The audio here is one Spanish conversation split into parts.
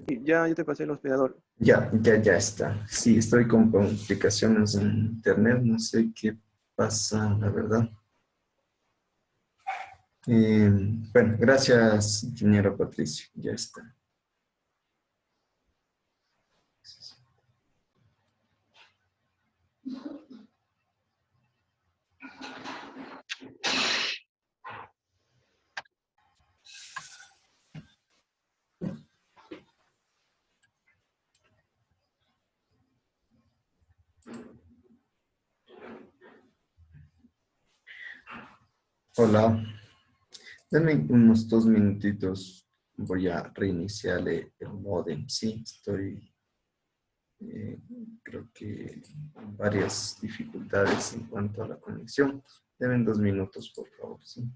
Ya te pasé el hospedador. Ya está. Sí, estoy con complicaciones en internet, no sé qué pasa, la verdad. Bueno, gracias, ingeniero Patricio, ya está. Hola, denme unos 2 minutitos, voy a reiniciar el módem. Sí, estoy, eh, creo que varias dificultades en cuanto a la conexión. Denme 2 minutos, por favor, sí.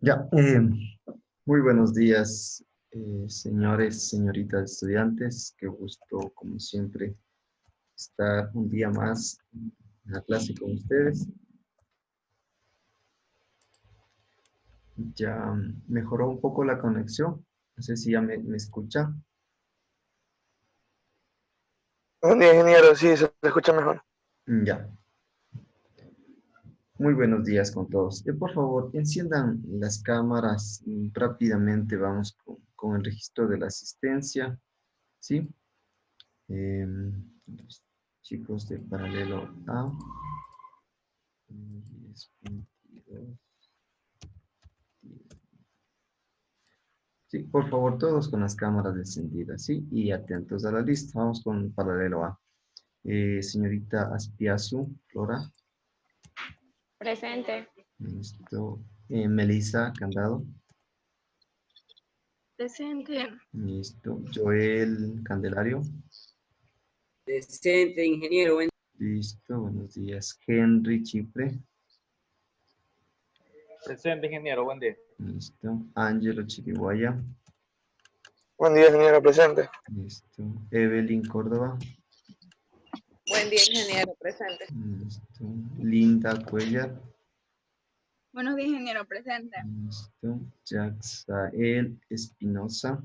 Ya, muy buenos días, señores, señoritas estudiantes. Qué gusto, como siempre, estar un día más en la clase con ustedes. Ya mejoró un poco la conexión. No sé si ya me escucha. Buen día, ingeniero. Sí, se escucha mejor. Ya, muy buenos días con todos. Por favor, enciendan las cámaras rápidamente. Vamos con el registro de la asistencia. ¿Sí? Los chicos del paralelo A. 10, 22. Sí, por favor, todos con las cámaras encendidas, ¿sí? Y atentos a la lista. Vamos con paralelo A. Señorita Aspiazu, Flora. Presente. Listo. Melissa Candado. Presente. Listo. Joel Candelario. Presente, ingeniero. Listo. Buenos días. Henry Chipre. Presente, ingeniero, buen día. Listo. Ángelo Chiriguaya. Buen día, ingeniero. Presente. Listo. Evelyn Córdoba. Buen día, ingeniero, presente. Listo. Linda Cuellar. Buenos días, ingeniero, presente. Listo. Jaxael Espinosa.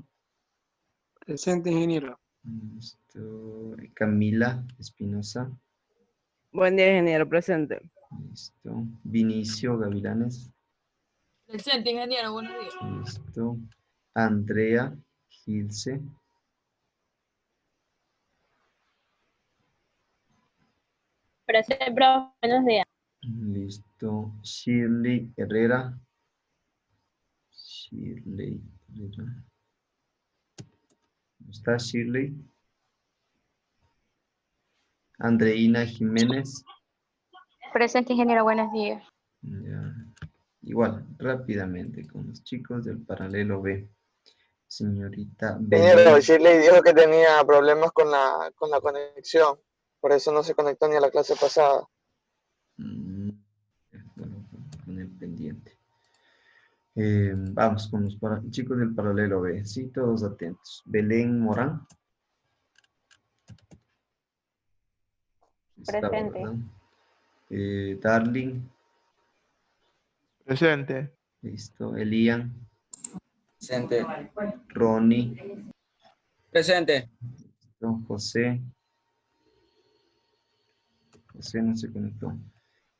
Presente, ingeniero. Listo. Camila Espinosa. Buen día, ingeniero, presente. Listo. Vinicio Gavilanes. Presente, ingeniero, buenos días. Listo. Andrea Gilce. Presente, bro. Buenos días. Listo. Shirley Herrera. Shirley Herrera. ¿No está Shirley? Andreina Jiménez. Presente, ingeniero, buenos días. Ya. Igual, rápidamente, con los chicos del paralelo B. Señorita Ingeniero, Belén. Shirley dijo que tenía problemas con la conexión. Por eso no se conectó ni a la clase pasada. Bueno, con el pendiente. Vamos con los chicos del paralelo B. Sí, todos atentos. Belén Morán. Está, Presente. ¿verdad? Darling, Presente. listo. Elian, Presente. Ronnie, Presente. don José. José no se conectó.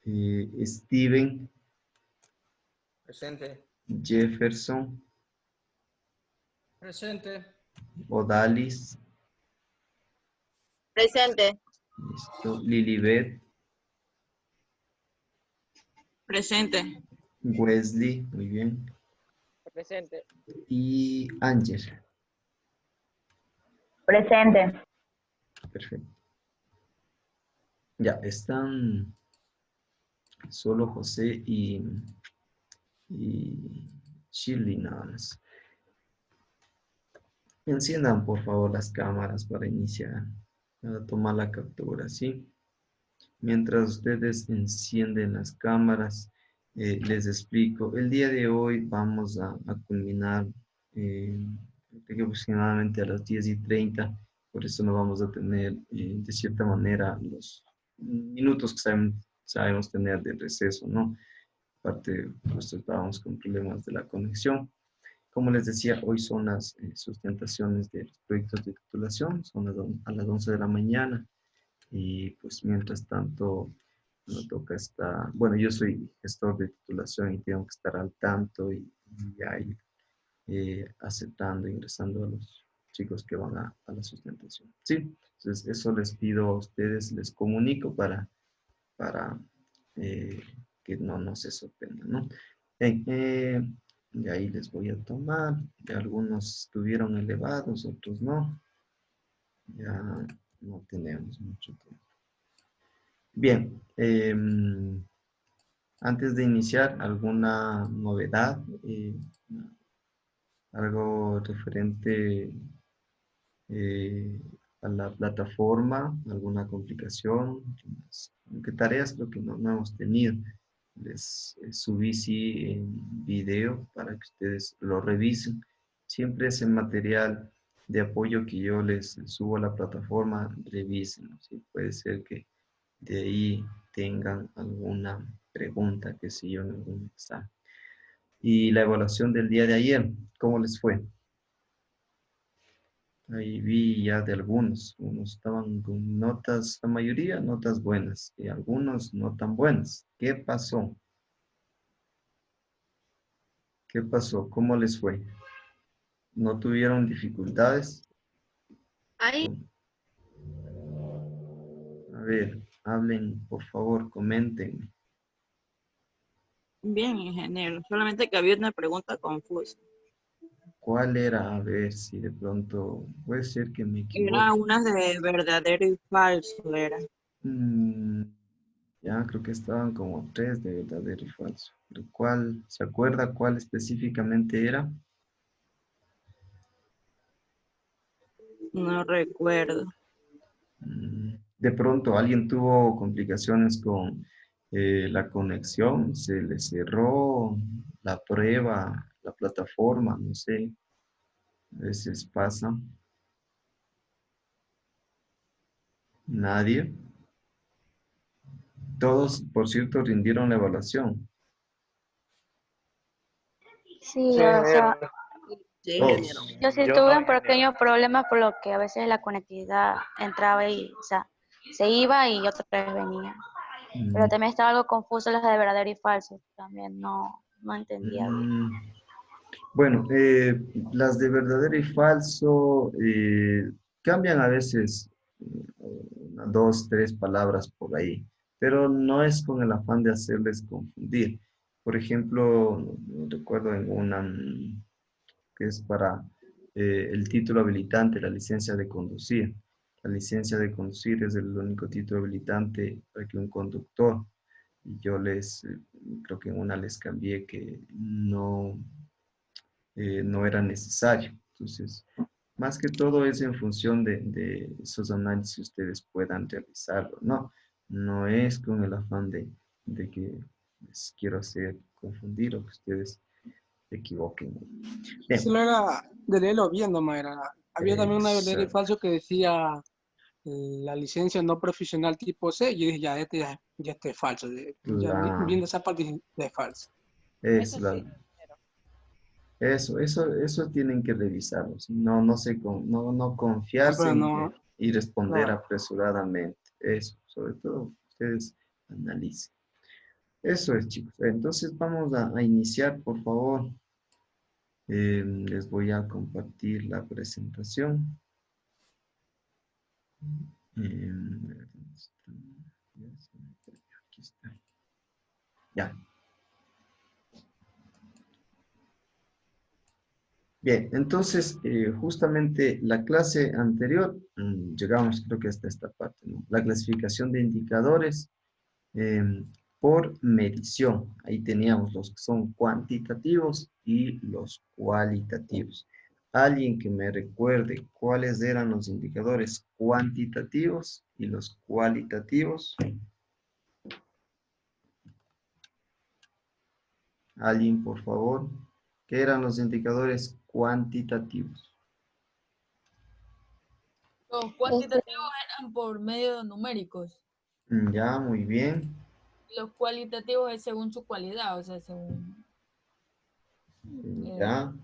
Steven, Presente. Jefferson, Presente. Odalis, Presente. listo. Lilibet, Presente. Wesley, muy bien. Presente. Y Ángel, Presente. perfecto. Ya, están solo José y Shirley nada más. Enciendan por favor las cámaras para iniciar, para tomar la captura, ¿sí? Mientras ustedes encienden las cámaras, les explico. El día de hoy vamos a culminar aproximadamente a las 10:30. Por eso no vamos a tener, de cierta manera, los minutos que sabemos tener de receso, ¿no? Aparte, pues estábamos con problemas de la conexión. Como les decía, hoy son las sustentaciones de los proyectos de titulación, son a las 11 de la mañana. Y pues mientras tanto, me toca estar, bueno, yo soy gestor de titulación y tengo que estar al tanto y ahí aceptando, ingresando a los chicos que van a la sustentación. Sí, entonces eso les pido a ustedes, les comunico para que no se sorprendan, ¿no? Y ahí les voy a tomar, ya algunos estuvieron elevados, otros no. Ya no tenemos mucho tiempo. Bien, antes de iniciar, ¿alguna novedad? Algo referente a la plataforma, alguna complicación, aunque tareas creo que no hemos tenido. Les subí sí en video para que ustedes lo revisen. Siempre ese material de apoyo que yo les subo a la plataforma, revisen. ¿Sí? Puede ser que de ahí tengan alguna pregunta, que sé yo, en algún examen. Y la evaluación del día de ayer, ¿cómo les fue? Ahí vi ya de algunos, unos estaban con notas, la mayoría notas buenas, y algunos no tan buenas. ¿Qué pasó? ¿Qué pasó? ¿Cómo les fue? ¿No tuvieron dificultades? Ahí. A ver, hablen, por favor, comenten. Bien, ingeniero. Solamente que había una pregunta confusa. ¿Cuál era? A ver si de pronto puede ser que me Era equivoque. una de verdadero y falso, era. Ya creo que estaban como 3 de verdadero y falso. ¿Pero cuál? ¿Se acuerda cuál específicamente era? No recuerdo. De pronto alguien tuvo complicaciones con la conexión, se le cerró la prueba, la plataforma, no sé, a veces pasa. Nadie. Todos, por cierto, rindieron la evaluación. Sí, Sí, o sea, ingeniero. Sí, ingeniero. Todos. yo sí Yo tuve no, un pequeño ingeniero. problema por lo que a veces la conectividad entraba y, o sea, se iba y otra vez venía. Pero Mm, también estaba algo confuso las de verdadero y falso. También no entendía bien. Bueno, las de verdadero y falso cambian a veces una, dos, tres palabras por ahí, pero no es con el afán de hacerles confundir. Por ejemplo, recuerdo en una que es para el título habilitante, la licencia de conducir. La licencia de conducir es el único título habilitante para que un conductor, y yo creo que en una les cambié que no era necesario. Entonces, más que todo es en función de esos análisis ustedes puedan realizarlo, ¿no? No es con el afán de que les quiero hacer confundir o que ustedes se equivoquen. Bien. Solo era de leerlo viendo, Mayra. Había también una verdadero y Exacto. falso que decía la licencia no profesional tipo C, yo dije, ya este es falso. Ya Claro, viendo esa parte ya es falso. es Eso la, sí, ingeniero. eso tienen que revisarlo. ¿Sí? No, no Ah, confiarse pero no, y responder claro. apresuradamente. Eso, sobre todo, ustedes analicen. Eso es, chicos. Entonces vamos a iniciar, por favor. Les voy a compartir la presentación. ¿Dónde está? Aquí está. Ya. Bien, entonces, justamente la clase anterior, llegamos creo que hasta esta parte, ¿no? La clasificación de indicadores por medición. Ahí teníamos los que son cuantitativos y los cualitativos. Alguien que me recuerde cuáles eran los indicadores cuantitativos y los cualitativos. Alguien, por favor. ¿Qué eran los indicadores cuantitativos? Los cuantitativos eran por medio de numéricos. Ya, muy bien. Los cualitativos es según su cualidad, o sea, según... Ya.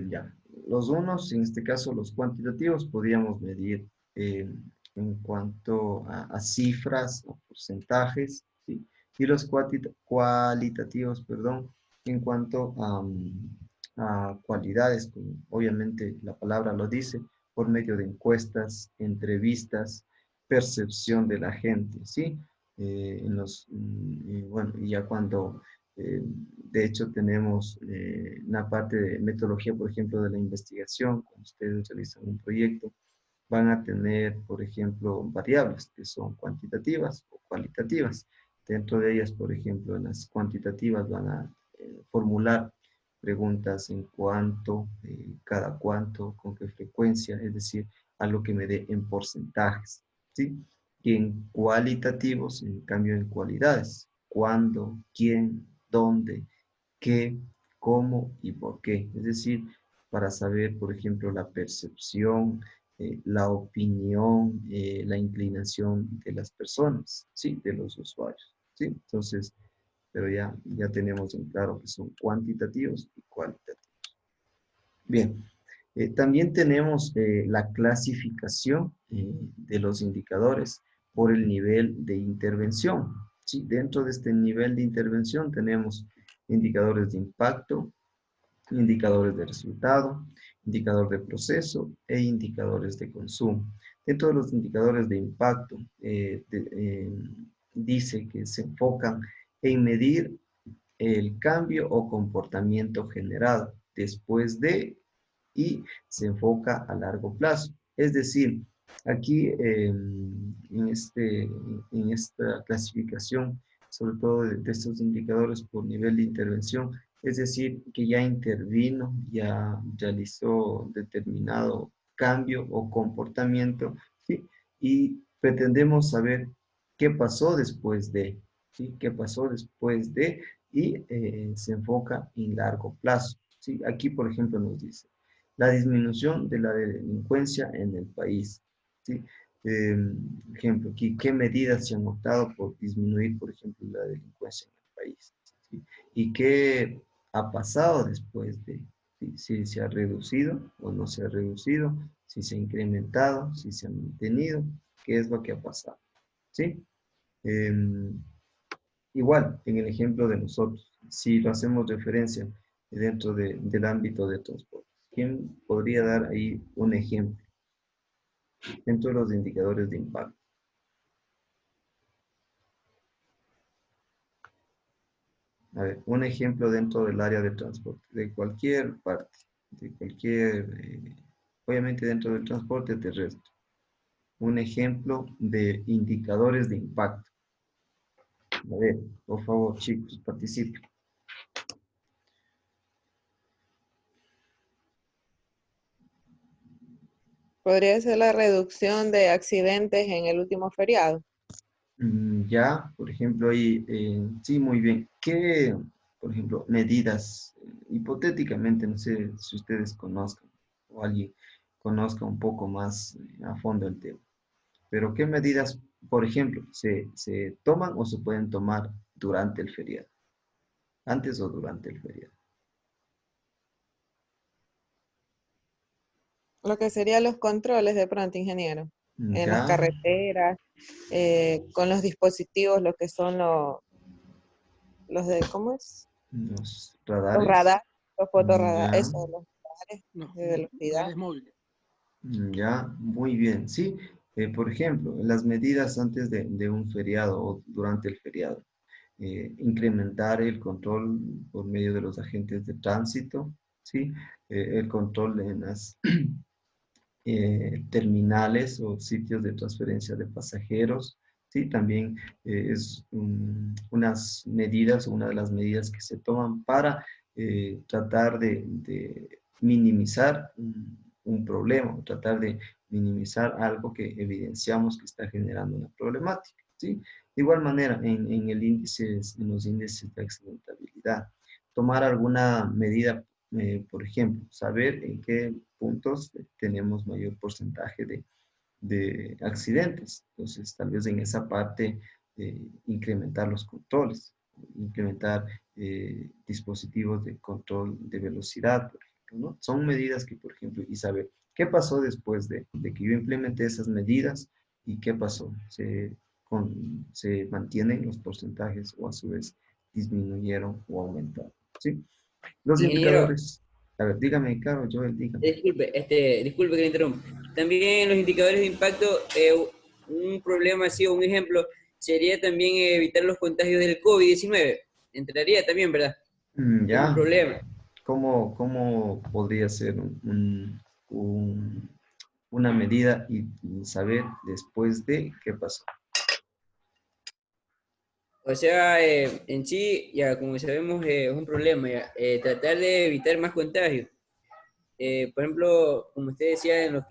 Ya. Los unos, en este caso los cuantitativos, podíamos medir en cuanto a cifras o porcentajes, ¿sí? Y los cualitativos, perdón, en cuanto a cualidades, como obviamente la palabra lo dice, por medio de encuestas, entrevistas, percepción de la gente, ¿sí? Bueno, y ya cuando de hecho, tenemos una parte de metodología, por ejemplo, de la investigación. Cuando ustedes realizan un proyecto, van a tener, por ejemplo, variables que son cuantitativas o cualitativas. Dentro de ellas, por ejemplo, en las cuantitativas van a formular preguntas en cuánto, cada cuánto, con qué frecuencia, es decir, a lo que me dé en porcentajes, ¿sí? Y en cualitativos, en cambio, en cualidades, cuándo, quién, dónde, qué, cómo y por qué. Es decir, para saber, por ejemplo, la percepción, la opinión, la inclinación de las personas, ¿sí? De los usuarios, ¿sí? Entonces, pero ya tenemos en claro que son cuantitativos y cualitativos. Bien, también tenemos la clasificación de los indicadores por el nivel de intervención, ¿sí? Dentro de este nivel de intervención tenemos indicadores de impacto, indicadores de resultado, indicador de proceso e indicadores de consumo. Dentro de los indicadores de impacto, dice que se enfocan en medir el cambio o comportamiento generado después de y se enfoca a largo plazo. Es decir, aquí en esta clasificación, sobre todo de estos indicadores por nivel de intervención, es decir, que ya intervino, ya realizó determinado cambio o comportamiento, ¿sí? Y pretendemos saber qué pasó después de, ¿sí? ¿Qué pasó después de? Y se enfoca en largo plazo, ¿sí? Aquí, por ejemplo, nos dice, la disminución de la delincuencia en el país, ¿sí? Ejemplo, aquí, ¿qué medidas se han optado por disminuir, por ejemplo, la delincuencia en el país? ¿Sí? ¿Y qué ha pasado después de, ¿sí? Si se ha reducido o no se ha reducido, si se ha incrementado, si se ha mantenido, qué es lo que ha pasado, ¿sí? Igual, en el ejemplo de nosotros, si lo hacemos referencia dentro del ámbito de transporte, ¿quién podría dar ahí un ejemplo dentro de los indicadores de impacto? A ver, un ejemplo dentro del área de transporte, de cualquier parte, de cualquier, obviamente dentro del transporte terrestre. Un ejemplo de indicadores de impacto. A ver, por favor, chicos, participen. Podría ser la reducción de accidentes en el último feriado. Ya, por ejemplo, ahí, sí, muy bien. ¿Qué, por ejemplo, medidas, hipotéticamente, no sé si ustedes conozcan o alguien conozca un poco más a fondo el tema? Pero ¿qué medidas, por ejemplo, se toman o se pueden tomar durante el feriado? ¿Antes o durante el feriado? Lo que serían los controles de pronto, ingeniero, en las Ya, carreteras, con los dispositivos, lo que son los de, ¿cómo es? los Los radares. radares, los fotorradares, Ya, eso, los radares No, de velocidad. redes móviles. ya, muy bien. Sí, por ejemplo, las medidas antes de un feriado o durante el feriado. Incrementar el control por medio de los agentes de tránsito, ¿sí? El control en las terminales o sitios de transferencia de pasajeros, ¿sí? También es unas medidas, una de las medidas que se toman para tratar de minimizar un problema, tratar de minimizar algo que evidenciamos que está generando una problemática, ¿sí? De igual manera, en los índices de accidentabilidad, tomar alguna medida, por ejemplo, saber en qué puntos tenemos mayor porcentaje de accidentes. Entonces, tal vez en esa parte, incrementar los controles, incrementar dispositivos de control de velocidad, por ejemplo, ¿no? Son medidas que, por ejemplo, y saber qué pasó después de que yo implementé esas medidas y qué pasó. Se mantienen los porcentajes o a su vez disminuyeron o aumentaron, ¿sí? Los Ingeniero, indicadores. A ver, dígame, Caro, Joel, dígame. disculpe que le interrumpa. También los indicadores de impacto, un problema así o un ejemplo sería también evitar los contagios del COVID-19. Entraría también, ¿verdad? Es un Ya, problema. ¿cómo podría ser una medida y saber después de qué pasó? O sea, en sí, ya como sabemos, es un problema, ya. Tratar de evitar más contagios. Por ejemplo, como usted decía,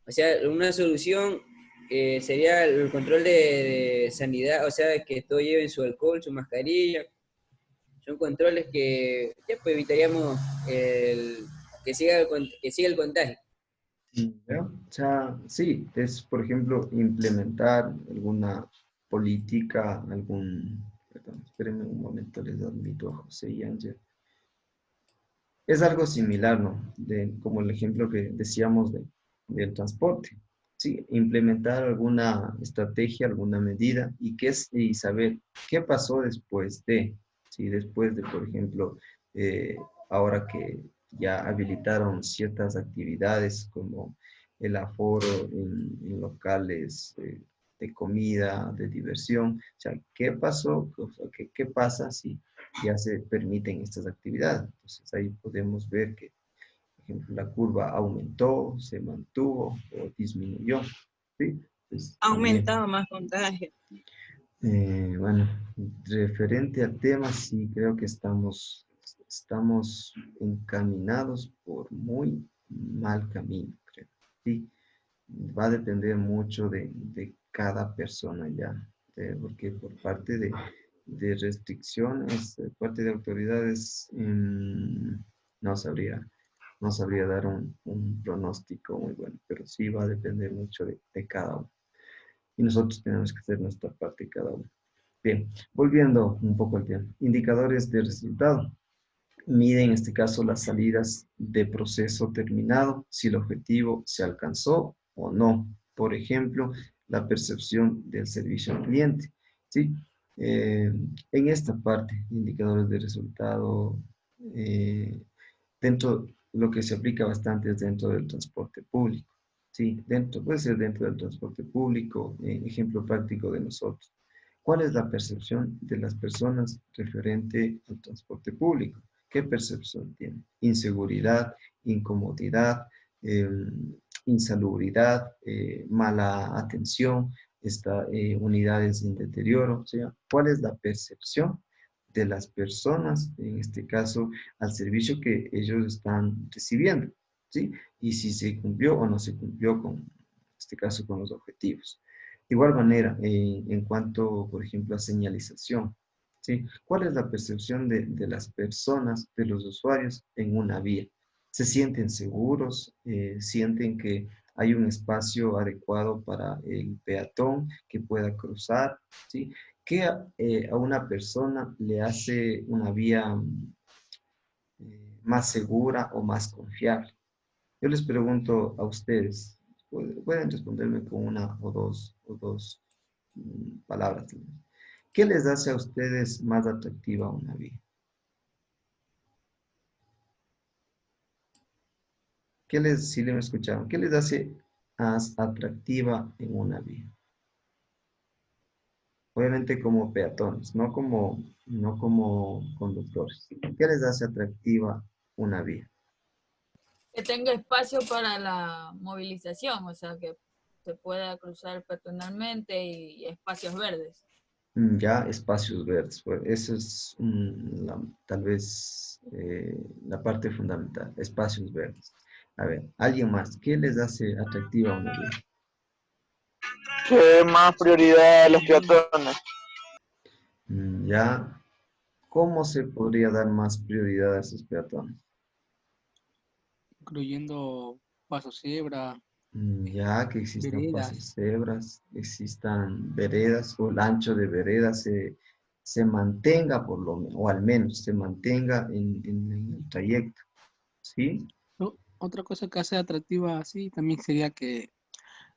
o sea, una solución sería el control de sanidad, o sea, que todos lleven su alcohol, su mascarilla. Son controles que ya pues evitaríamos que siga el contagio. ¿Ya? O sea, sí, es, por ejemplo, implementar alguna política, perdón, espérenme un momento, les admito a José y Ángel. Es algo similar, ¿no? Como el ejemplo que decíamos del transporte. Sí, implementar alguna estrategia, alguna medida y saber qué pasó después de, sí, después de, por ejemplo, eh, ahora que ya habilitaron ciertas actividades como el aforo en locales de comida, de diversión. O sea, ¿qué pasó? O sea, ¿qué pasa si ya se permiten estas actividades? Entonces ahí podemos ver que, por ejemplo, la curva aumentó, se mantuvo o disminuyó, ¿sí? Pues, Ha también, aumentado más contagio. bueno, referente al tema, sí creo que estamos encaminados por muy mal camino, creo, ¿sí? Va a depender mucho de cada persona ya, porque por parte de restricciones, de parte de autoridades, no sabría dar un pronóstico muy bueno, pero sí va a depender mucho de cada uno. Y nosotros tenemos que hacer nuestra parte cada uno. Bien, volviendo un poco al tema. Indicadores de resultado. Mide en este caso las salidas de proceso terminado, si el objetivo se alcanzó o no. Por ejemplo, la percepción del servicio al cliente, ¿sí? En esta parte, indicadores de resultado, dentro, lo que se aplica bastante es dentro del transporte público, ¿sí? Puede ser dentro del transporte público, ejemplo práctico de nosotros. ¿Cuál es la percepción de las personas referente al transporte público? ¿Qué percepción tiene? Inseguridad, incomodidad, eh, insalubridad, mala atención, unidades en deterioro. O sea, ¿cuál es la percepción de las personas, en este caso, al servicio que ellos están recibiendo? ¿Sí? Y si se cumplió o no se cumplió con, en este caso, con los objetivos. De igual manera, en cuanto, por ejemplo, a señalización, ¿sí? ¿Cuál es la percepción de las personas, de los usuarios en una vía? ¿Se sienten seguros? ¿Sienten que hay un espacio adecuado para el peatón que pueda cruzar, ¿sí? ¿Qué a una persona le hace una vía más segura o más confiable? Yo les pregunto a ustedes, pueden responderme con una o dos palabras. ¿Qué les hace a ustedes más atractiva una vía? Si me escucharon, ¿qué les hace más atractiva en una vía? Obviamente como peatones, no como conductores. ¿Qué les hace atractiva una vía? Que tenga espacio para la movilización, o sea, que se pueda cruzar peatonalmente y espacios verdes. Ya, espacios verdes. Pues, eso es tal vez la parte fundamental, espacios verdes. A ver, alguien más, ¿qué les hace atractiva una vía? Que más prioridad a los peatones. Ya, ¿cómo se podría dar más prioridad a esos peatones? incluyendo paso cebra, Ya que existan veredas. pasos cebras, existan veredas o el ancho de veredas se mantenga por lo menos, o al menos se mantenga en el trayecto, ¿sí? ¿No? Otra cosa que hace atractiva así también sería que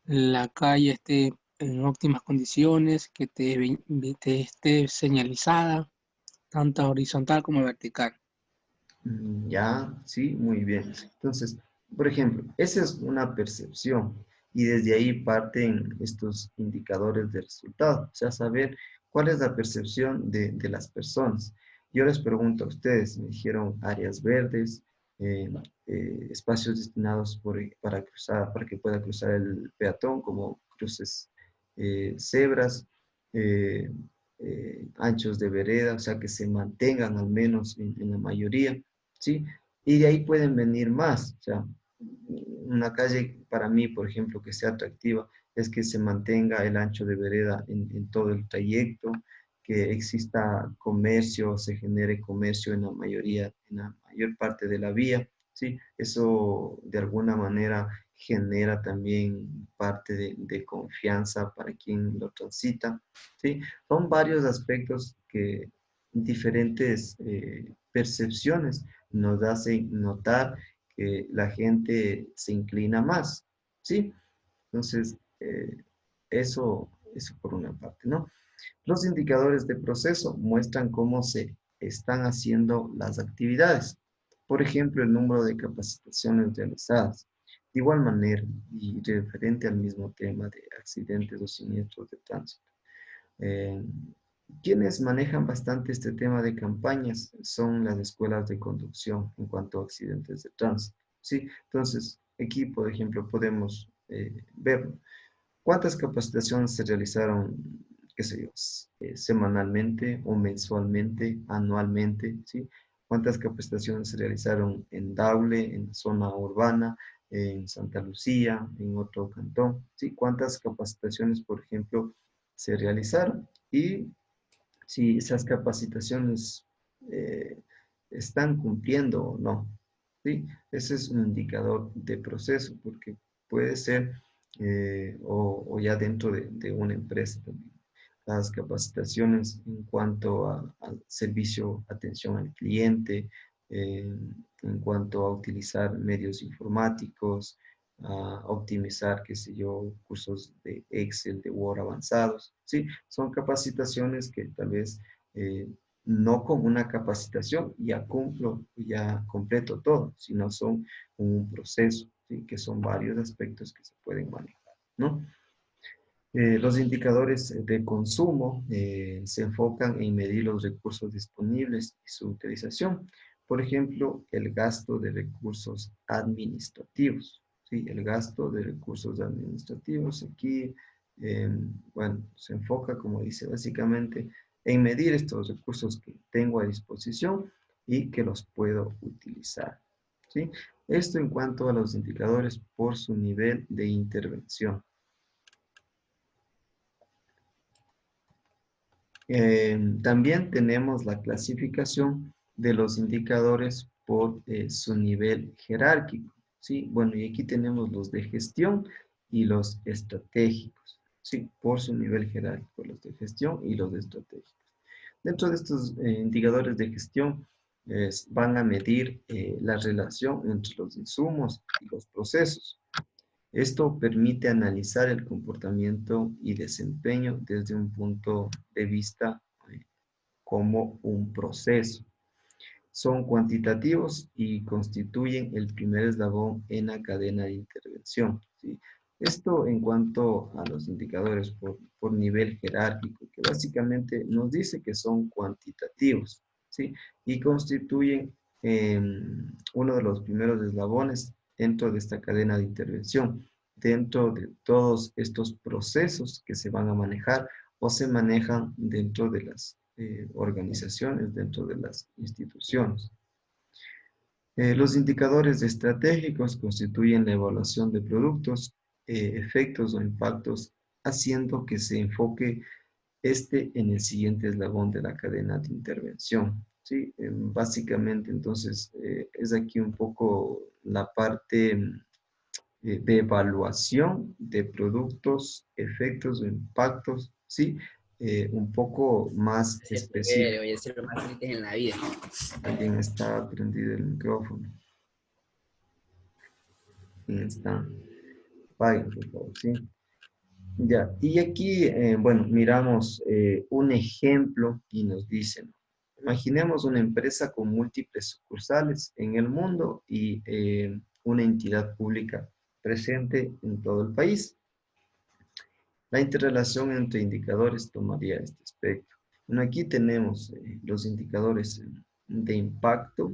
la calle esté en óptimas condiciones, que te esté señalizada, tanto horizontal como vertical. Ya, sí, muy bien. Entonces, por ejemplo, esa es una percepción y desde ahí parten estos indicadores de resultado, o sea, saber cuál es la percepción de las personas. Yo les pregunto a ustedes, me dijeron áreas verdes, espacios destinados para cruzar, para que pueda cruzar el peatón, como cruces cebras, eh, anchos de vereda, o sea, que se mantengan al menos en la mayoría. ¿Sí? Y de ahí pueden venir más. O sea, una calle para mí, por ejemplo, que sea atractiva, es que se mantenga el ancho de vereda en todo el trayecto, que exista comercio, se genere comercio en la mayor parte de la vía, ¿sí? Eso de alguna manera genera también parte de confianza para quien lo transita, ¿sí? Son varios aspectos que diferentes percepciones nos hace notar que la gente se inclina más, ¿sí? Entonces, eso por una parte, ¿no? Los indicadores de proceso muestran cómo se están haciendo las actividades. Por ejemplo, el número de capacitaciones realizadas. De igual manera, y referente al mismo tema de accidentes o siniestros de tránsito. Eh, Quienes manejan bastante este tema de campañas son las escuelas de conducción en cuanto a accidentes de tránsito. ¿Sí? Entonces, aquí, por ejemplo, podemos ver cuántas capacitaciones se realizaron, qué sé yo, semanalmente o mensualmente, anualmente, ¿sí? Cuántas capacitaciones se realizaron en Daule, en zona urbana, en Santa Lucía, en otro cantón, ¿sí? Cuántas capacitaciones, por ejemplo, se realizaron y si esas capacitaciones eh, están cumpliendo o no, ¿sí? Ese es un indicador de proceso, porque puede ser o ya dentro de una empresa también. Las capacitaciones en cuanto al servicio, atención al cliente, en cuanto a utilizar medios informáticos, a optimizar, qué sé yo, cursos de Excel, de Word avanzados, ¿sí? Son capacitaciones que tal vez no con una capacitación ya cumplo, ya completo todo, sino son un proceso, ¿sí? Que son varios aspectos que se pueden manejar, ¿no? Los indicadores de consumo se enfocan en medir los recursos disponibles y su utilización. Por ejemplo, el gasto de recursos administrativos. ¿Sí? El gasto de recursos administrativos aquí, bueno, se enfoca, como dice básicamente, en medir estos recursos que tengo a disposición y que los puedo utilizar. ¿Sí? Esto en cuanto a los indicadores por su nivel de intervención. También tenemos la clasificación de los indicadores por su nivel jerárquico. ¿sí? Bueno, y aquí tenemos los de gestión y los estratégicos, ¿sí? Por su nivel jerárquico, los de gestión y los de estratégicos. Dentro de estos indicadores de gestión, van a medir la relación entre los insumos y los procesos. Esto permite analizar el comportamiento y desempeño desde un punto de vista como un proceso. Son cuantitativos y constituyen el primer eslabón en la cadena de intervención, ¿sí? Esto en cuanto a los indicadores por nivel jerárquico, que básicamente nos dice que son cuantitativos, ¿sí? Y constituyen uno de los primeros eslabones dentro de esta cadena de intervención, dentro de todos estos procesos que se van a manejar o se manejan dentro de las organizaciones, dentro de las instituciones. Los indicadores estratégicos constituyen la evaluación de productos, efectos o impactos, haciendo que se enfoque en el siguiente eslabón de la cadena de intervención, ¿sí? Básicamente, entonces, es aquí un poco la parte de evaluación de productos, efectos o impactos, ¿sí? Un poco más específico. Voy a hacer lo más feliz en la vida. Alguien está prendido el micrófono. ¿Quién está? Apaguen, por favor, ¿sí? Ya, y aquí, bueno, miramos un ejemplo y nos dicen, imaginemos una empresa con múltiples sucursales en el mundo y una entidad pública presente en todo el país. La interrelación entre indicadores tomaría este aspecto. Bueno, aquí tenemos los indicadores de impacto,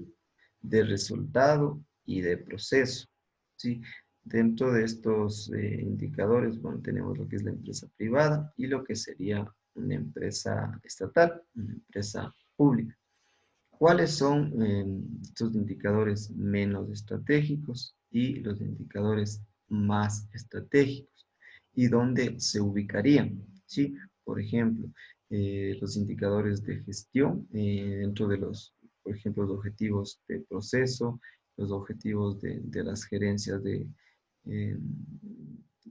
de resultado y de proceso, ¿sí? Dentro de estos indicadores, bueno, tenemos lo que es la empresa privada y lo que sería una empresa estatal, una empresa pública. ¿Cuáles son estos indicadores menos estratégicos y los indicadores más estratégicos? ¿Y dónde se ubicarían? ¿Sí? Por ejemplo, los indicadores de gestión dentro de los, por ejemplo, los objetivos de proceso, los objetivos de las gerencias eh,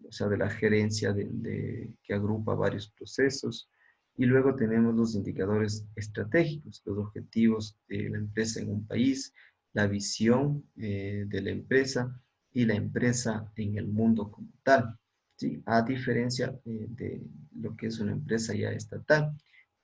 o sea, de la gerencia que agrupa varios procesos. Y luego tenemos los indicadores estratégicos, los objetivos de la empresa en un país, la visión de la empresa y la empresa en el mundo como tal, ¿sí? A diferencia de lo que es una empresa ya estatal.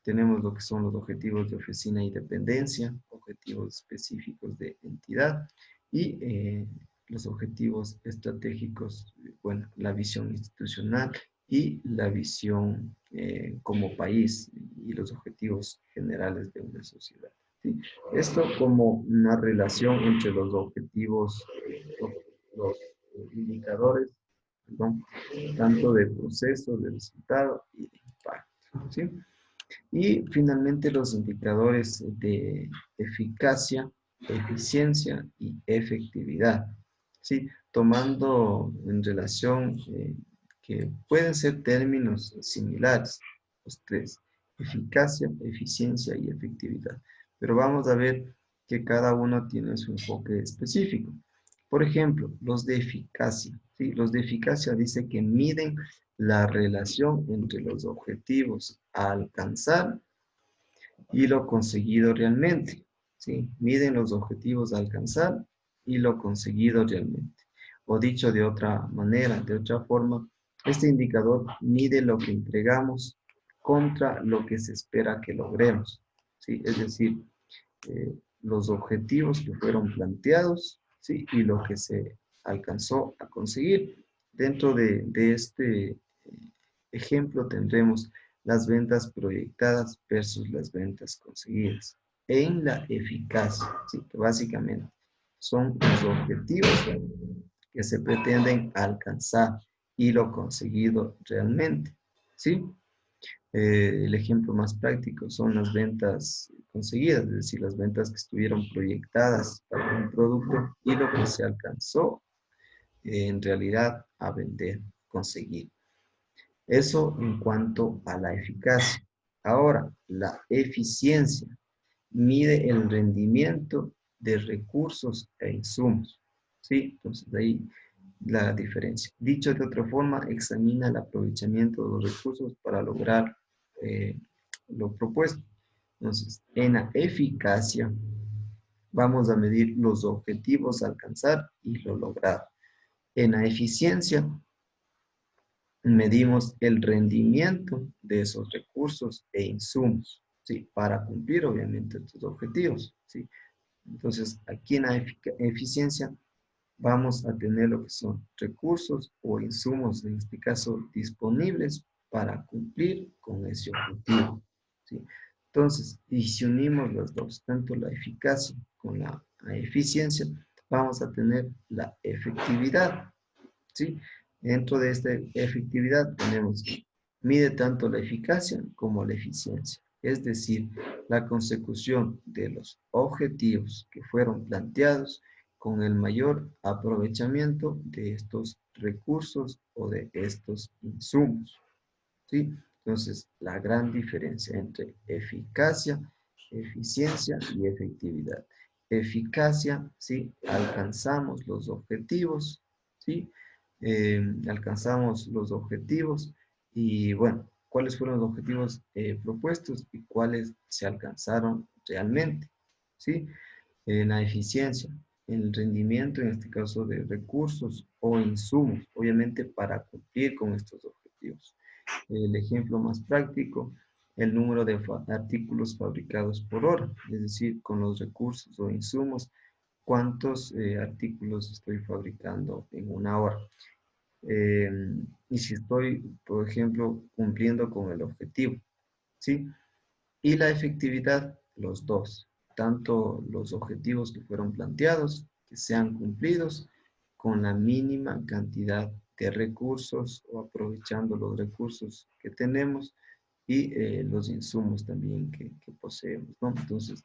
Tenemos lo que son los objetivos de oficina y dependencia, objetivos específicos de entidad y los objetivos estratégicos, bueno, la visión institucional y la visión como país y los objetivos generales de una sociedad, ¿sí? Esto como una relación entre los objetivos, los indicadores, perdón, tanto de proceso, de resultado y de impacto, ¿sí? Y finalmente los indicadores de eficacia, eficiencia y efectividad, ¿sí? Tomando en relación que pueden ser términos similares, los tres, eficacia, eficiencia y efectividad. Pero vamos a ver que cada uno tiene su enfoque específico. Por ejemplo, los de eficacia, ¿sí? Los de eficacia dice que miden la relación entre los objetivos a alcanzar y lo conseguido realmente, ¿sí? Miden los objetivos a alcanzar y lo conseguido realmente. O dicho de otra manera, de otra forma, este indicador mide lo que entregamos contra lo que se espera que logremos, ¿sí? Es decir, los objetivos que fueron planteados, ¿sí? Y lo que se alcanzó a conseguir. Dentro de este ejemplo tendremos las ventas proyectadas versus las ventas conseguidas. En la eficacia, ¿sí? Que básicamente son los objetivos que se pretenden alcanzar y lo conseguido realmente, ¿sí? El ejemplo más práctico son las ventas conseguidas, es decir, las ventas que estuvieron proyectadas para un producto y lo que se alcanzó en realidad a vender, conseguir. Eso en cuanto a la eficacia. Ahora, la eficiencia mide el rendimiento de recursos e insumos. ¿sí? Entonces, de ahí la diferencia. Dicho de otra forma, examina el aprovechamiento de los recursos para lograr lo propuesto. Entonces, en la eficacia, vamos a medir los objetivos a alcanzar y lo logrado. En la eficiencia, medimos el rendimiento de esos recursos e insumos, ¿sí? Para cumplir, obviamente, estos objetivos, ¿sí? Entonces, aquí en la eficiencia vamos a tener lo que son recursos o insumos, en este caso, disponibles para cumplir con ese objetivo, ¿sí? Entonces, y si unimos las dos, tanto la eficacia con la eficiencia, vamos a tener la efectividad, ¿sí? Dentro de esta efectividad tenemos que mide tanto la eficacia como la eficiencia, es decir, la consecución de los objetivos que fueron planteados con el mayor aprovechamiento de estos recursos o de estos insumos, ¿sí? Entonces, la gran diferencia entre eficacia, eficiencia y efectividad. Eficacia, ¿sí? Alcanzamos los objetivos, ¿sí? Alcanzamos los objetivos y, bueno, ¿cuáles fueron los objetivos propuestos y cuáles se alcanzaron realmente? ¿Sí? En la eficiencia, en el rendimiento, en este caso de recursos o insumos, obviamente para cumplir con estos objetivos. El ejemplo más práctico, el número de artículos fabricados por hora, es decir, con los recursos o insumos, cuántos artículos estoy fabricando en una hora. Y si estoy, por ejemplo, cumpliendo con el objetivo, ¿sí? Y la efectividad, los dos, tanto los objetivos que fueron planteados, que sean cumplidos con la mínima cantidad de recursos o aprovechando los recursos que tenemos y los insumos también que poseemos, ¿no? Entonces,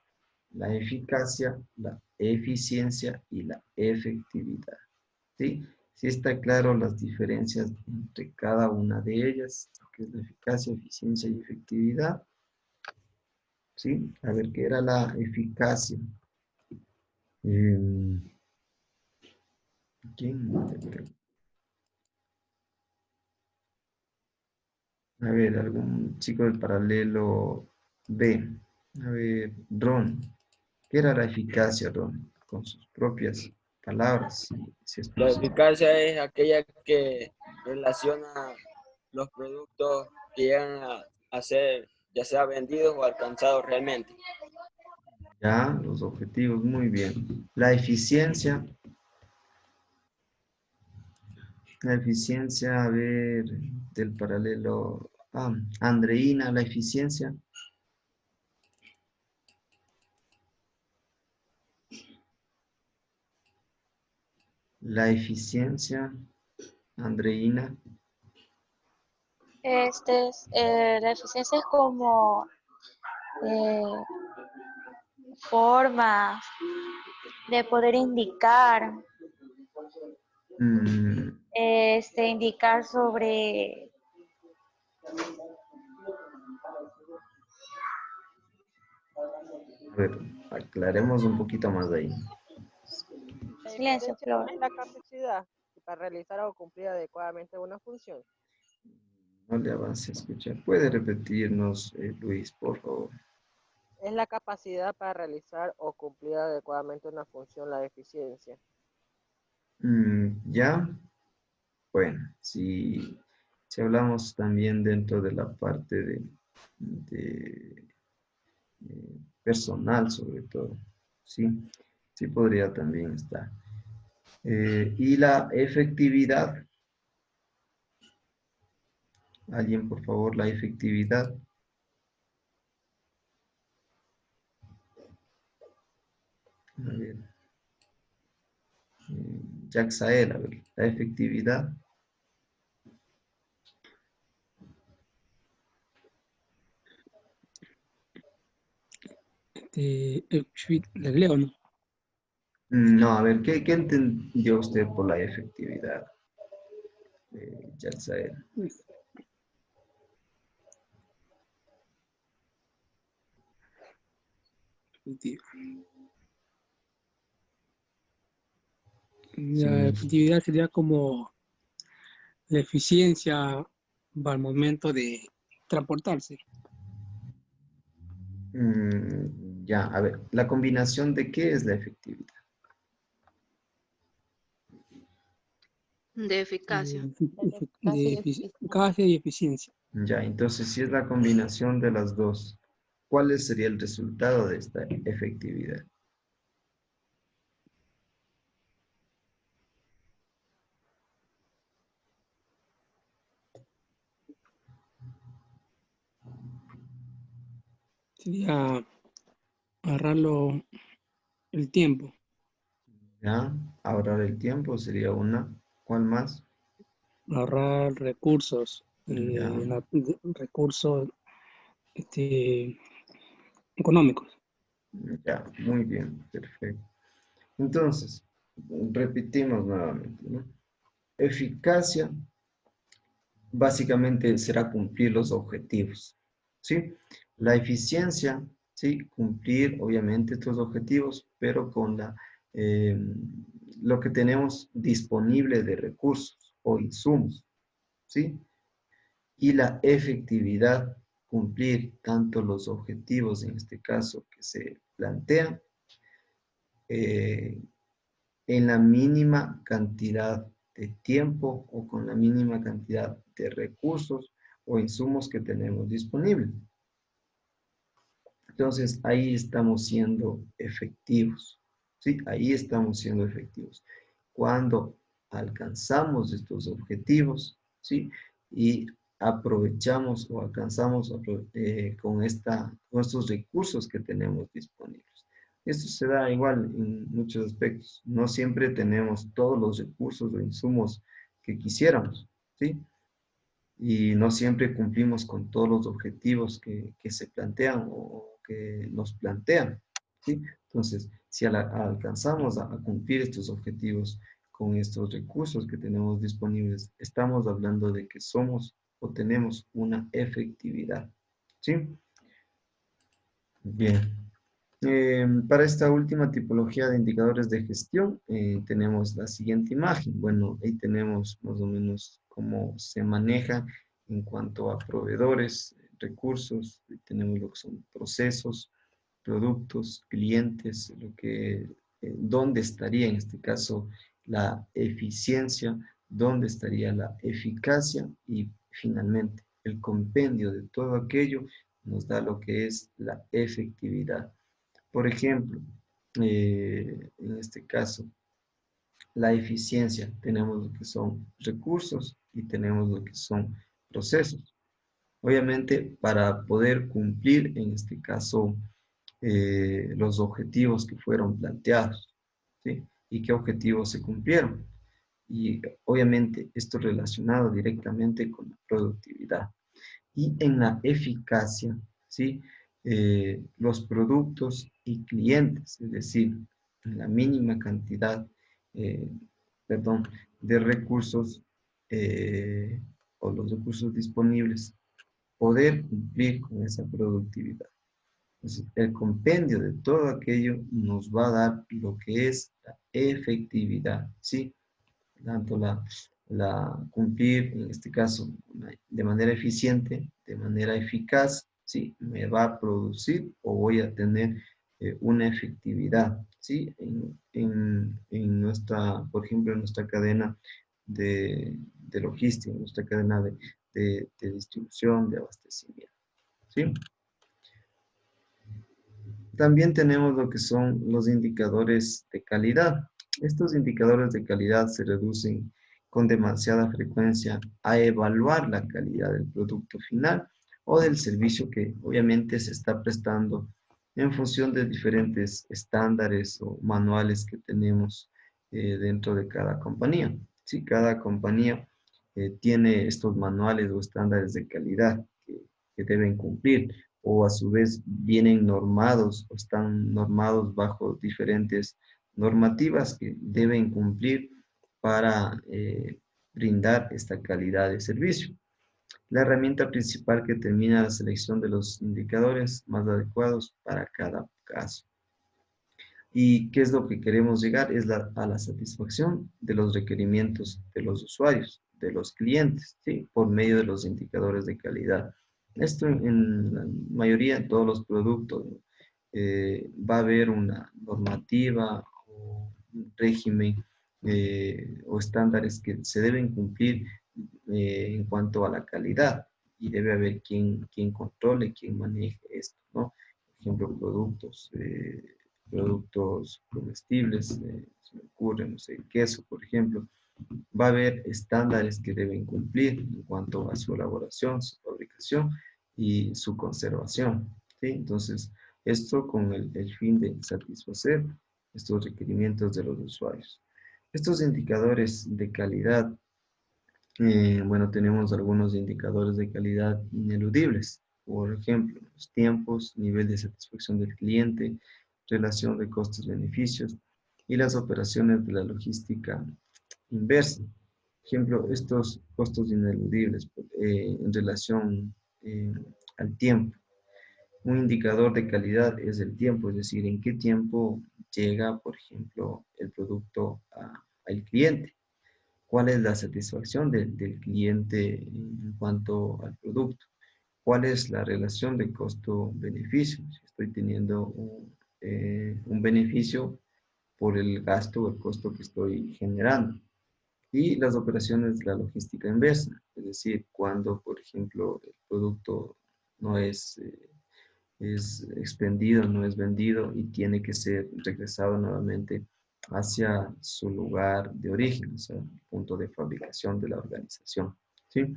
la eficacia, la eficiencia y la efectividad, ¿sí? Sí está claro las diferencias entre cada una de ellas, que es la eficacia, eficiencia y efectividad. ¿Sí? A ver, ¿qué era la eficacia? ¿Quién? A ver, algún chico del paralelo B. A ver, Ron. ¿Qué era la eficacia, Ron? Con sus propias palabras, si es La posible. eficacia es aquella que relaciona los productos que llegan a ser ya sea vendidos o alcanzados realmente. Ya, los objetivos, muy bien. La eficiencia, a ver, del paralelo. Andreina, la eficiencia. La eficiencia, Andreina. La eficiencia es como forma de poder indicar, Mm, indicar sobre, a ver, aclaremos un poquito más de ahí. La silencio, eficiencia Flor. es la capacidad para realizar o cumplir adecuadamente una función. No le avance a escuchar. ¿Puede repetirnos, Luis, por favor? Es la capacidad para realizar o cumplir adecuadamente una función, la eficiencia. ¿Ya? Bueno, si hablamos también dentro de la parte de personal, sobre todo, ¿sí? Sí podría también estar. Y la efectividad. Alguien, por favor, la efectividad. A ver. Jaxael, a ver, la efectividad. ¿Le leo o no? No, a ver, ¿qué entendió usted por la efectividad, Jaxael? La efectividad sería como la eficiencia al momento de transportarse. Ya, a ver, la combinación de qué es la efectividad. De eficacia. Eficacia y eficiencia. Ya, entonces si es la combinación de las dos, ¿cuál sería el resultado de esta efectividad? Sería agarrarlo el tiempo. Ya, ahorrar el tiempo sería una. ¿Cuál más? Ahorrar recursos. Ya, Recursos económicos. ya, muy bien, perfecto. Entonces, repetimos nuevamente, ¿no? Eficacia básicamente será cumplir los objetivos, ¿sí? La eficiencia, ¿sí? Cumplir obviamente estos objetivos, pero con lo que tenemos disponible de recursos o insumos, ¿sí? Y la efectividad, cumplir tanto los objetivos, en este caso, que se plantean, eh, en la mínima cantidad de tiempo o con la mínima cantidad de recursos o insumos que tenemos disponibles. Entonces, ahí estamos siendo efectivos, ¿sí? Ahí estamos siendo efectivos. Cuando alcanzamos estos objetivos, ¿sí? Y aprovechamos o alcanzamos con estos recursos que tenemos disponibles. Esto se da igual en muchos aspectos. No siempre tenemos todos los recursos o insumos que quisiéramos, ¿sí? Y no siempre cumplimos con todos los objetivos que se plantean o que nos plantean, ¿sí? Entonces, si alcanzamos a cumplir estos objetivos con estos recursos que tenemos disponibles, estamos hablando de que somos o tenemos una efectividad, ¿sí? Bien. Para esta última tipología de indicadores de gestión, tenemos la siguiente imagen. Bueno, ahí tenemos más o menos cómo se maneja en cuanto a proveedores, recursos, tenemos lo que son procesos, productos, clientes, dónde estaría en este caso la eficiencia, dónde estaría la eficacia y finalmente el compendio de todo aquello nos da lo que es la efectividad. Por ejemplo, en este caso, la eficiencia, tenemos lo que son recursos y tenemos lo que son procesos. Obviamente, para poder cumplir, en este caso, los objetivos que fueron planteados, ¿sí? Y qué objetivos se cumplieron. Y obviamente esto relacionado directamente con la productividad. Y en la eficacia, ¿sí? Los productos y clientes, es decir, en la mínima cantidad, eh, perdón, de recursos o los recursos disponibles, poder cumplir con esa productividad. Entonces, el compendio de todo aquello nos va a dar lo que es la efectividad, ¿sí? Tanto cumplir, en este caso, de manera eficiente, de manera eficaz, ¿sí? Me va a producir o voy a tener una efectividad, ¿sí? En nuestra, por ejemplo, en nuestra cadena de logística, en nuestra cadena de distribución, de abastecimiento, ¿sí? También tenemos lo que son los indicadores de calidad. Estos indicadores de calidad se reducen con demasiada frecuencia a evaluar la calidad del producto final o del servicio que obviamente se está prestando en función de diferentes estándares o manuales que tenemos dentro de cada compañía. Sí, cada compañía tiene estos manuales o estándares de calidad que deben cumplir o a su vez vienen normados o están normados bajo diferentes normativas que deben cumplir para brindar esta calidad de servicio. La herramienta principal que determina la selección de los indicadores más adecuados para cada caso. ¿Y qué es lo que queremos llegar? Es a la satisfacción de los requerimientos de los usuarios, de los clientes, ¿sí? Por medio de los indicadores de calidad. Esto en la mayoría de todos los productos, ¿no? Va a haber una normativa o un régimen o estándares que se deben cumplir en cuanto a la calidad, y debe haber quien controle, quien maneje esto, ¿no? Por ejemplo, productos comestibles, se me ocurre, no sé, queso, por ejemplo. Va a haber estándares que deben cumplir en cuanto a su elaboración, su fabricación y su conservación, ¿sí? Entonces, esto con el fin de satisfacer estos requerimientos de los usuarios. Estos indicadores de calidad, bueno, tenemos algunos indicadores de calidad ineludibles. Por ejemplo, los tiempos, nivel de satisfacción del cliente, relación de costos-beneficios y las operaciones de la logística inversa. Por ejemplo, estos costos ineludibles en relación al tiempo. Un indicador de calidad es el tiempo, es decir, en qué tiempo llega, por ejemplo, el producto al cliente. ¿Cuál es la satisfacción del cliente en cuanto al producto? ¿Cuál es la relación de costo-beneficio? Si estoy teniendo un beneficio por el gasto o el costo que estoy generando. Y las operaciones de la logística inversa, es decir, cuando, por ejemplo, el producto no es expendido, no es vendido y tiene que ser regresado nuevamente hacia su lugar de origen, o sea, el punto de fabricación de la organización, ¿sí?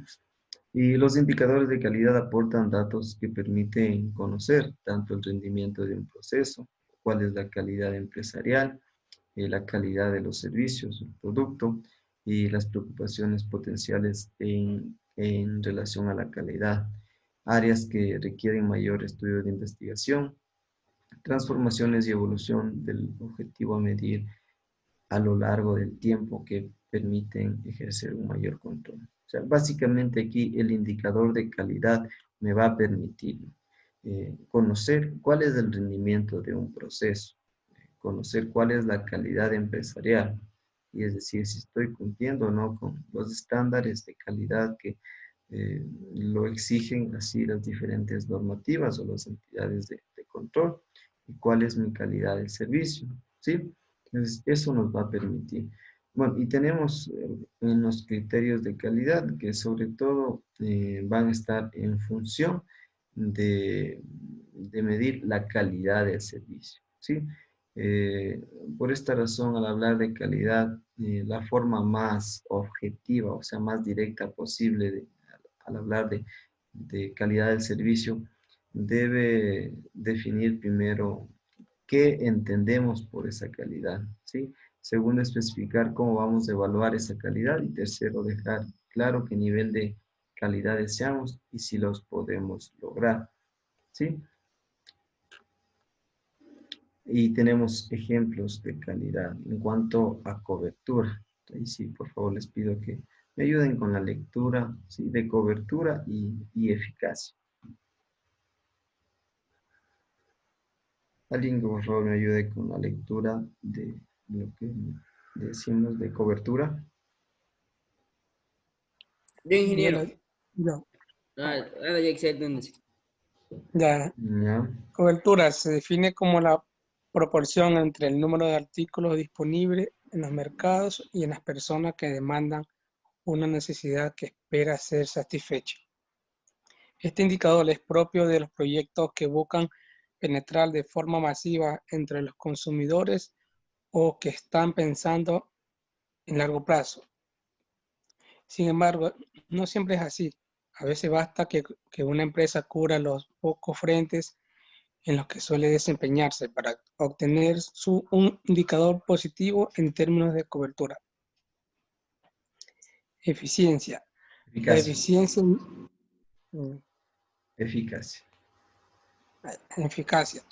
Y los indicadores de calidad aportan datos que permiten conocer tanto el rendimiento de un proceso, cuál es la calidad empresarial, la calidad de los servicios, el producto y las preocupaciones potenciales en relación a la calidad. Áreas que requieren mayor estudio de investigación, transformaciones y evolución del objetivo a medir a lo largo del tiempo que permiten ejercer un mayor control. O sea, básicamente aquí el indicador de calidad me va a permitir conocer cuál es el rendimiento de un proceso, conocer cuál es la calidad empresarial, y es decir, si estoy cumpliendo o no con los estándares de calidad que lo exigen así las diferentes normativas o las entidades de control, y cuál es mi calidad del servicio, ¿sí? Entonces, eso nos va a permitir. Bueno, y tenemos unos criterios de calidad que sobre todo van a estar en función de medir la calidad del servicio, ¿sí? Por esta razón, al hablar de calidad, la forma más objetiva, o sea, más directa posible al hablar de calidad del servicio, debe definir primero qué entendemos por esa calidad, ¿sí? Segundo, especificar cómo vamos a evaluar esa calidad. Y tercero, dejar claro qué nivel de calidad deseamos y si los podemos lograr, ¿sí? Y tenemos ejemplos de calidad en cuanto a cobertura. Ahí sí, por favor, les pido que me ayuden con la lectura, ¿sí? De cobertura y eficacia. Alguien que por favor me ayude con la lectura de lo que decimos de cobertura. Yo, ingeniero. Ya. Ya, excelente. Ya. Ya. Cobertura se define como la proporción entre el número de artículos disponibles en los mercados y en las personas que demandan una necesidad que espera ser satisfecha. Este indicador es propio de los proyectos que buscan penetrar de forma masiva entre los consumidores o que están pensando en largo plazo. Sin embargo, no siempre es así. A veces basta que una empresa cubra los pocos frentes en los que suele desempeñarse para obtener un indicador positivo en términos de cobertura. Eficiencia. La eficiencia. Eficacia. Eficacia.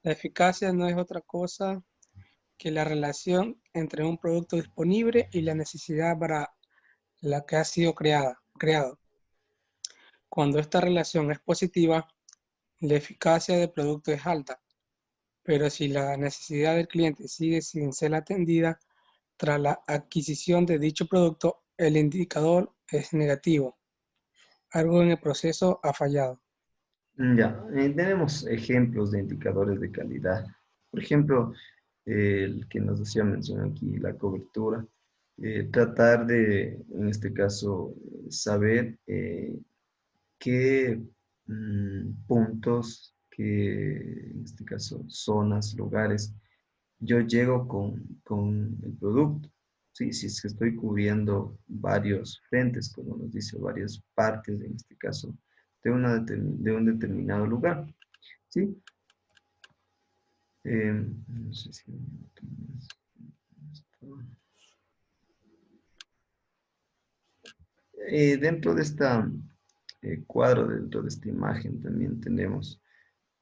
La eficacia no es otra cosa que la relación entre un producto disponible y la necesidad para la que ha sido creado. Cuando esta relación es positiva, la eficacia del producto es alta. pero si la necesidad del cliente sigue sin ser atendida tras la adquisición de dicho producto, el indicador es negativo. Algo en el proceso ha fallado. Ya, tenemos ejemplos de indicadores de calidad. Por ejemplo, el que nos hacía mención aquí, la cobertura. Tratar de, en este caso, saber qué puntos, qué, en este caso, zonas, lugares, yo llego con el producto. Sí, si es que estoy cubriendo varios frentes, como nos dice, varias partes, en este caso, de un determinado lugar. ¿Sí? No sé si... dentro de esta cuadro, dentro de esta imagen, también tenemos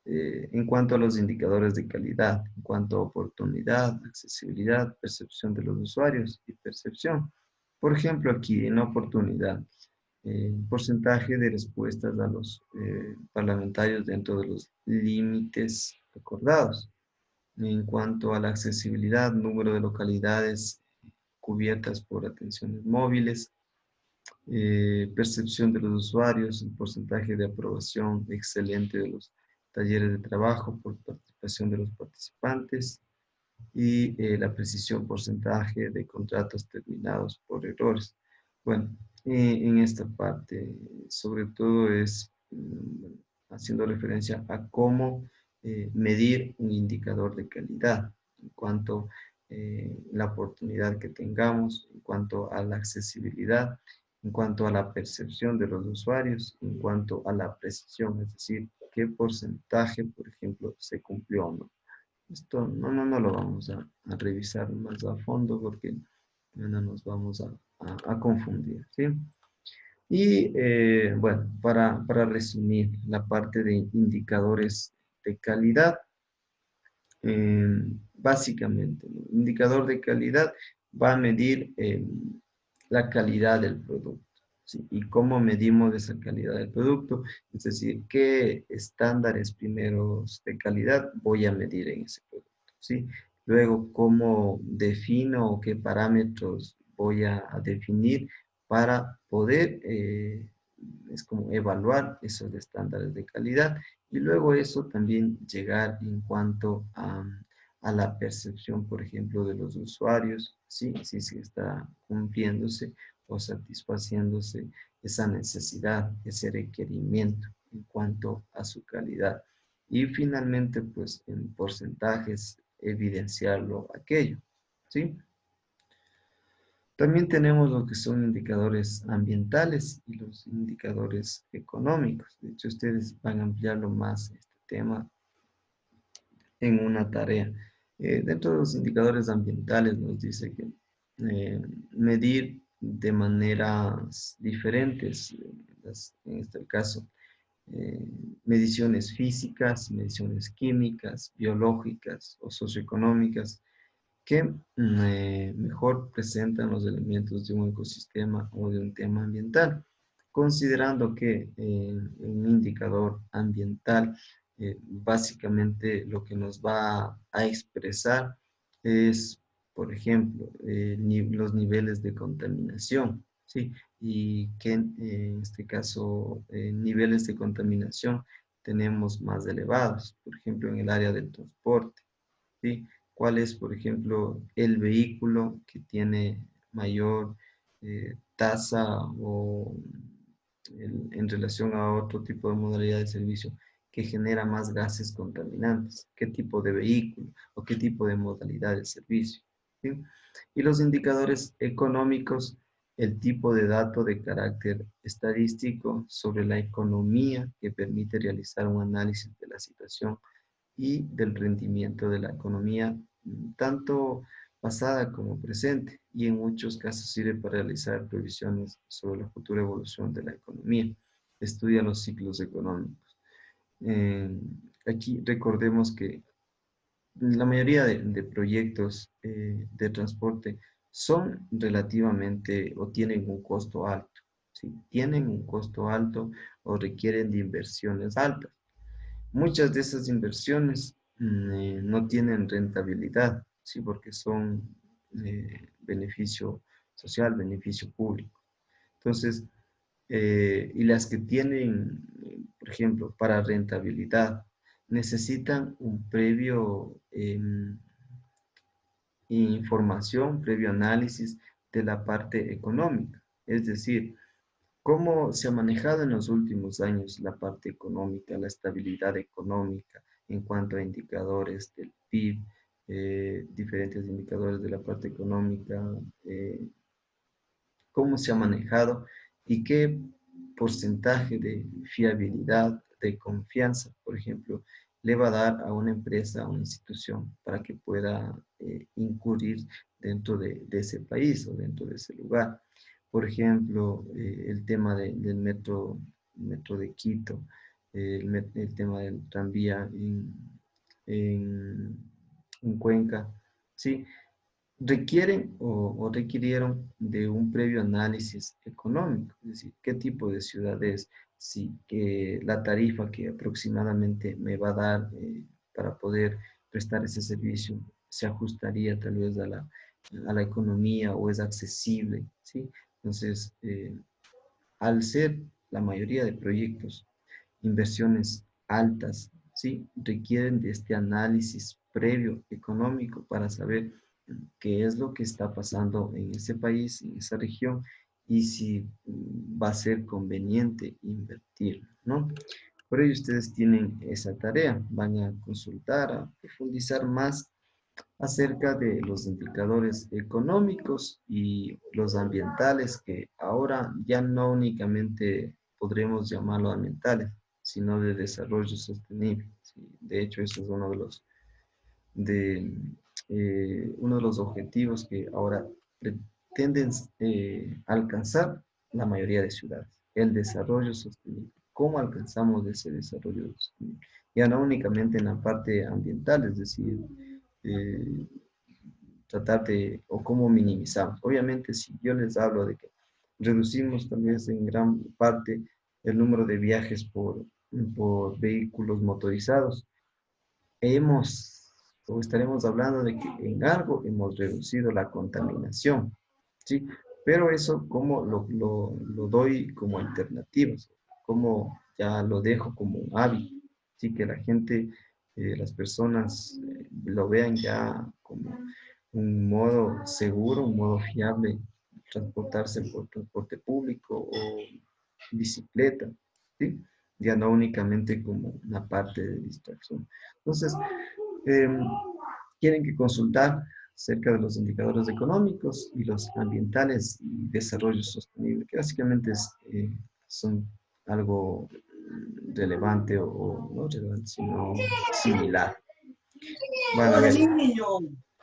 en cuanto a los indicadores de calidad, en cuanto a oportunidad, accesibilidad, percepción de los usuarios y percepción. Por ejemplo, aquí en oportunidad, porcentaje de respuestas a los parlamentarios dentro de los límites acordados. En cuanto a la accesibilidad, número de localidades cubiertas por atenciones móviles, percepción de los usuarios, el porcentaje de aprobación excelente de los talleres de trabajo por participación de los participantes y la precisión porcentaje de contratos terminados por errores. Bueno, en esta parte, sobre todo es haciendo referencia a cómo medir un indicador de calidad en cuanto a la oportunidad que tengamos, en cuanto a la accesibilidad, en cuanto a la percepción de los usuarios, en cuanto a la precisión, es decir, qué porcentaje, por ejemplo, se cumplió o no. Esto no lo vamos a revisar más a fondo porque no nos vamos a confundir, ¿sí? Y bueno, para resumir la parte de indicadores de calidad, básicamente, ¿no? Indicador de calidad va a medir la calidad del producto. ¿Sí? ¿Y cómo medimos esa calidad del producto? Es decir, qué estándares primeros de calidad voy a medir en ese producto. ¿Sí? Luego, cómo defino o qué parámetros voy a definir para poder, es como evaluar esos estándares de calidad. Y luego eso también llegar en cuanto a la percepción, por ejemplo, de los usuarios, sí está cumpliéndose o satisfaciéndose esa necesidad, ese requerimiento en cuanto a su calidad. Y finalmente, pues en porcentajes, evidenciarlo aquello, ¿sí? También tenemos lo que son indicadores ambientales y los indicadores económicos. De hecho, ustedes van a ampliarlo más este tema en una tarea. Dentro de los indicadores ambientales nos dice que medir de maneras diferentes, en este caso, mediciones físicas, mediciones químicas, biológicas o socioeconómicas, que mejor presentan los elementos de un ecosistema o de un tema ambiental, considerando que un indicador ambiental básicamente lo que nos va a expresar es, por ejemplo, los niveles de contaminación, ¿sí? Y que en este caso niveles de contaminación tenemos más elevados, por ejemplo, en el área del transporte, ¿sí? ¿Cuál es, por ejemplo, el vehículo que tiene mayor tasa o en relación a otro tipo de modalidad de servicio que genera más gases contaminantes? ¿Qué tipo de vehículo o qué tipo de modalidad de servicio? ¿Sí? Y los indicadores económicos, el tipo de dato de carácter estadístico sobre la economía que permite realizar un análisis de la situación y del rendimiento de la economía, tanto pasada como presente, y en muchos casos sirve para realizar previsiones sobre la futura evolución de la economía. Estudia los ciclos económicos. Aquí recordemos que la mayoría de proyectos de transporte son relativamente o tienen un costo alto. ¿Sí? Tienen un costo alto o requieren de inversiones altas. Muchas de esas inversiones no tienen rentabilidad, ¿sí? Porque son beneficio social, beneficio público. Entonces, y las que tienen, por ejemplo, para rentabilidad, necesitan un previo información, previo análisis de la parte económica. Es decir, cómo se ha manejado en los últimos años la parte económica, la estabilidad económica en cuanto a indicadores del PIB, diferentes indicadores de la parte económica, cómo se ha manejado y qué porcentaje de fiabilidad, de confianza, por ejemplo, le va a dar a una empresa, a una institución, para que pueda incurrir dentro de ese país o dentro de ese lugar. Por ejemplo, el tema del metro de Quito, el tema del tranvía en Cuenca, ¿sí? Requieren o requirieron de un previo análisis económico, es decir, qué tipo de ciudad es, si la tarifa que aproximadamente me va a dar para poder prestar ese servicio se ajustaría tal vez a la economía o es accesible, ¿sí? Entonces, al ser la mayoría de proyectos inversiones altas, ¿sí? Requieren de este análisis previo económico para saber qué es lo que está pasando en ese país, en esa región, y si va a ser conveniente invertir, ¿no? Por ello ustedes tienen esa tarea, van a consultar, a profundizar más acerca de los indicadores económicos y los ambientales, que ahora ya no únicamente podremos llamarlo ambientales, sino de desarrollo sostenible. ¿Sí? De hecho, eso es de, uno de los objetivos que ahora pretenden alcanzar la mayoría de ciudades, el desarrollo sostenible. ¿Cómo alcanzamos ese desarrollo sostenible? Ya no únicamente en la parte ambiental, es decir, eh, tratar de, o cómo minimizamos. Obviamente, si yo les hablo de que reducimos tal vez en gran parte el número de viajes por vehículos motorizados, hemos o estaremos hablando de que en algo hemos reducido la contaminación, ¿sí? Pero eso, ¿cómo lo doy como alternativas? ¿Cómo ya lo dejo como un hábito? ¿Sí? Que la gente, las personas lo vean ya como un modo seguro, un modo fiable, transportarse por transporte público o bicicleta, ¿sí? Ya no únicamente como una parte de distracción. Entonces, tienen que consultar acerca de los indicadores económicos y los ambientales y desarrollo sostenible, que básicamente son algo relevante o no relevante, sino similar. Van a ver,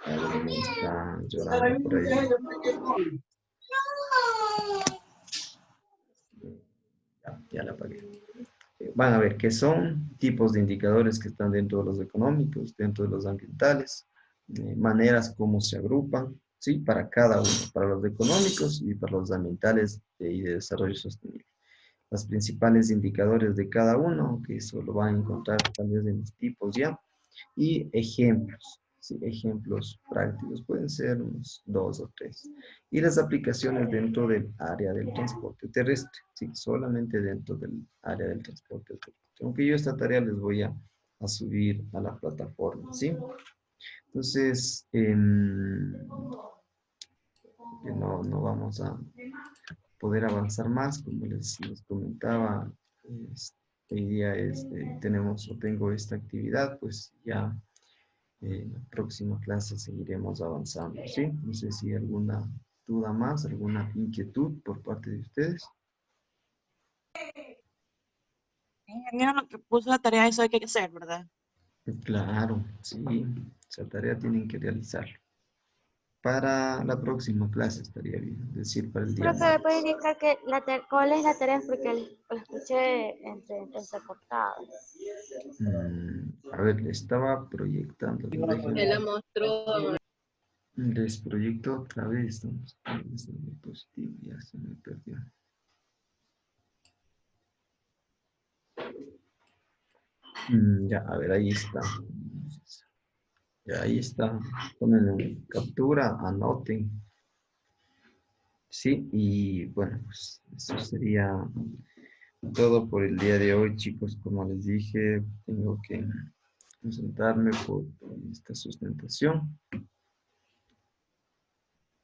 alguien está llorando por ahí. Ya la apagué. Van a ver qué son tipos de indicadores que están dentro de los económicos, dentro de los ambientales, maneras como se agrupan, ¿sí? Para cada uno, para los económicos y para los ambientales y de desarrollo sostenible. Los principales indicadores de cada uno, que eso lo van a encontrar tal vez en los tipos ya, y ejemplos, ¿sí? Ejemplos prácticos, pueden ser unos 2 o 3. Y las aplicaciones dentro del área del transporte terrestre, ¿sí? Solamente dentro del área del transporte terrestre. Aunque yo esta tarea les voy a subir a la plataforma, ¿sí? Entonces, no vamos a poder avanzar más, como les comentaba, hoy día tengo esta actividad, pues ya en la próxima clase seguiremos avanzando, ¿sí? No sé si hay alguna duda más, alguna inquietud por parte de ustedes. Ingeniero, lo que puso la tarea, eso hay que hacer, ¿verdad? Claro, sí, esa tarea tienen que realizarlo. Para la próxima clase estaría bien, es decir, para el día Creo que me puede martes. indicar que cuál es la tarea porque lo escuché entrecortado. A ver, le estaba proyectando. Me la mostró. Les proyecto otra vez. Desde el dispositivo, ya se me perdió. Ya, a ver, ahí está. Ya ahí está. Ponen en captura, anoten. Sí, y bueno, pues eso sería todo por el día de hoy, chicos. Como les dije, tengo que concentrarme por esta sustentación.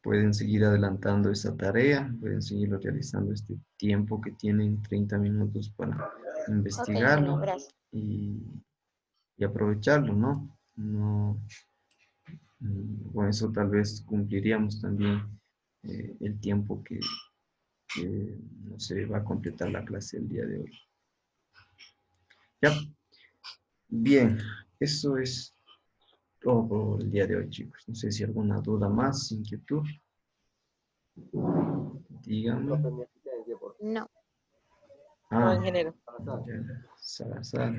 Pueden seguir adelantando esa tarea, pueden seguirlo realizando este tiempo que tienen 30 minutos para Ok, investigarlo señor, gracias. y aprovecharlo, ¿no? Con eso tal vez cumpliríamos también el tiempo que no se va a completar la clase el día de hoy. Ya, bien, eso es todo por el día de hoy, chicos. No sé si alguna duda más, inquietud. Díganme. No. No, Ah, ingeniero. ya, Salazar.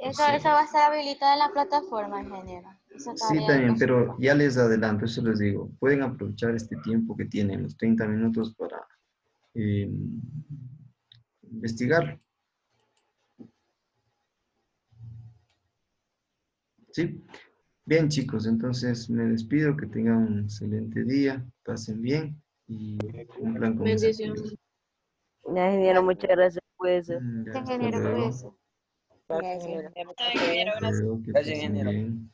Eso Sí. va a estar habilitado en la plataforma, ingeniero. Esa Sí, tarea de también, pero consulta. ya les adelanto, eso les digo. Pueden aprovechar este tiempo que tienen, los 30 minutos, para investigar. ¿Sí? Bien, chicos, entonces me despido, que tengan un excelente día, pasen bien y cumplan con esa actividad. Bendiciones. Ya, ingeniero, muchas gracias. Pues, Ya, hasta Ingeniero, luego. cuídese. Gracias, ingeniero. Ingeniero, Hasta gracias. luego, que Gracias, pasen ingeniero. bien.